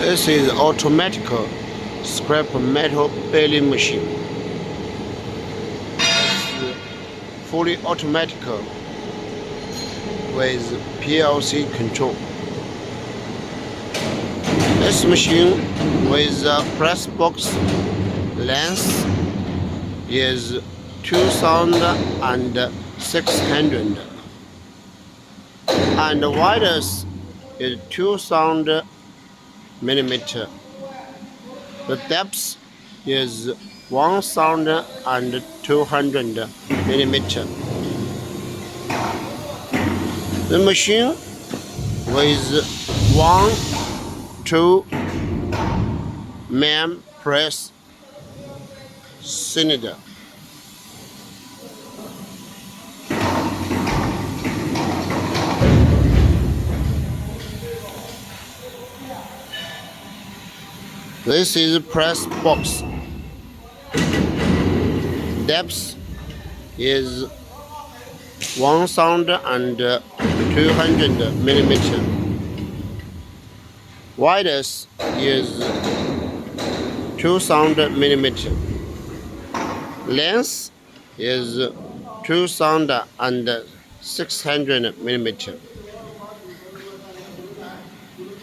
This is automatic scrap metal baling machine. It's fully automatic with PLC control. This machine with a press box length is 2,600 and the width is 2,000 millimeter. The depth is 1,200 millimeter. The machine with 1-2 main press cylinder. This is press box. Depth is 1,200 millimeter. Width is 2,000 millimeter. Length is 2,600 millimeter.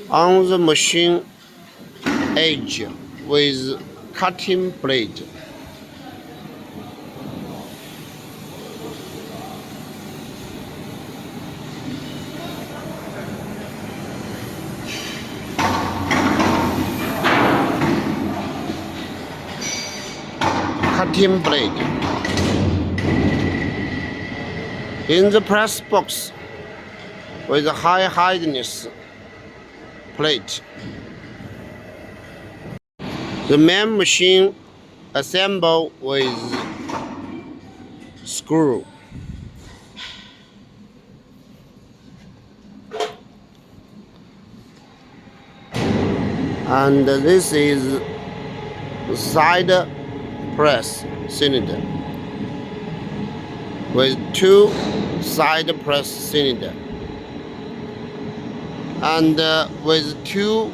On the machine edge with cutting blade. Cutting blade. In the press box with a high hardness plate. The main machine assembled with screw. And this is side press cylinder with 2 side press cylinder and with 2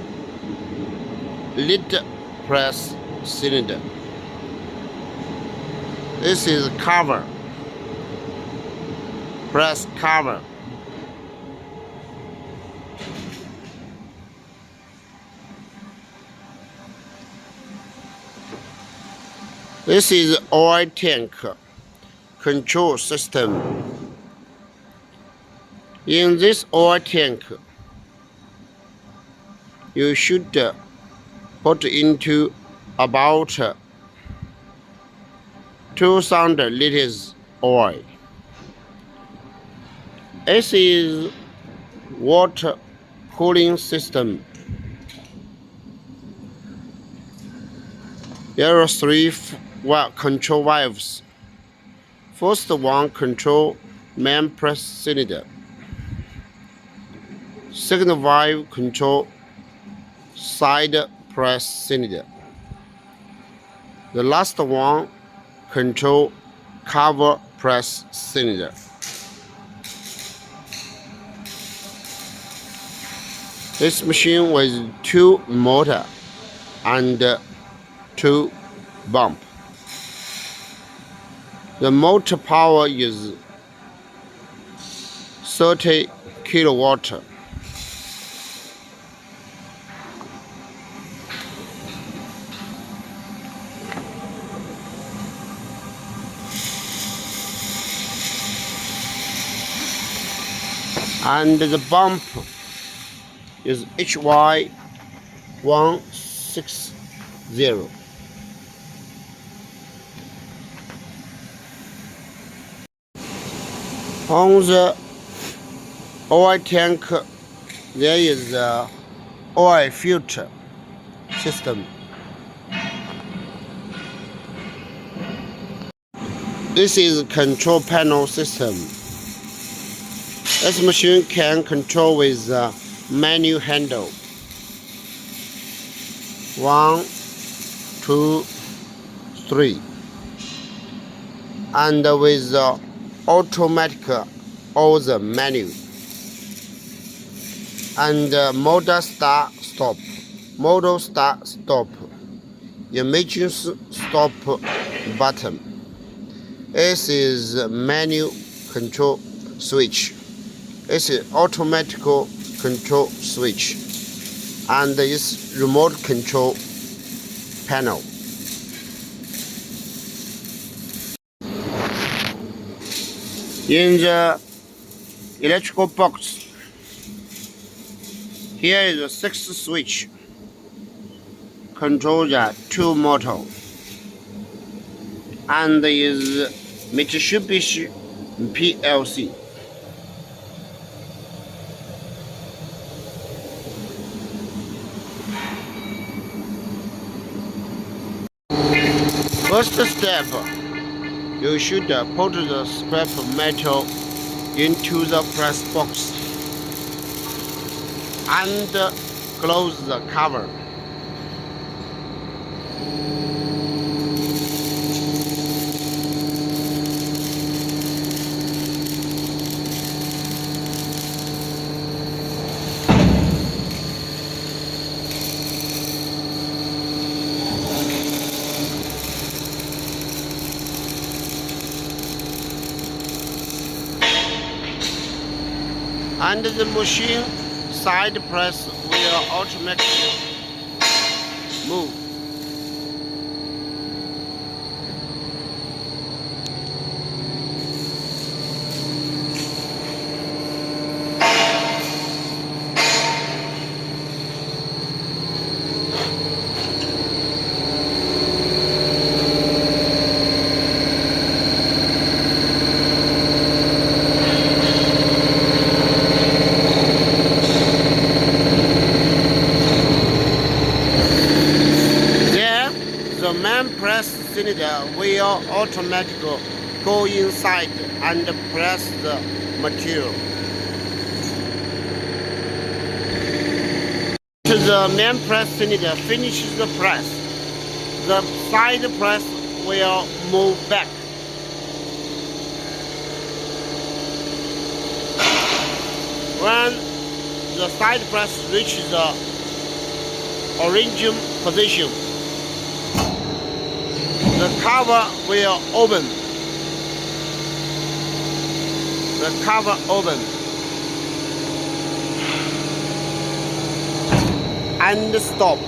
lid press cylinder. This is cover, press cover. This is oil tank control system. In this oil tank, you should put into about 2,000 liters oil. This is water cooling system. There are 3 control valves. First one control main press cylinder. Second valve control side press cylinder. The last one control cover press cylinder. This machine with 2 motor and 2 pump. The motor power is 30 kilowatt. And the pump is HY160. On the oil tank, there is a oil filter system. This is control panel system. This machine can control with a manual handle. 1, 2, 3. And with the automatic or the manual. And motor start stop. Model start stop. Emergency stop button. This is manual control switch. It's an automatic control switch, and it's remote control panel. In the electrical box, here is a 6th switch. Control the 2 motor, and is Mitsubishi PLC. First step, you should put the scrap metal into the press box and close the cover. And the machine side press will automatically move. The main press cylinder will automatically go inside and press the material. The main press cylinder finishes the press, the side press will move back. When the side press reaches the origin position, the cover will open. The cover open and stop.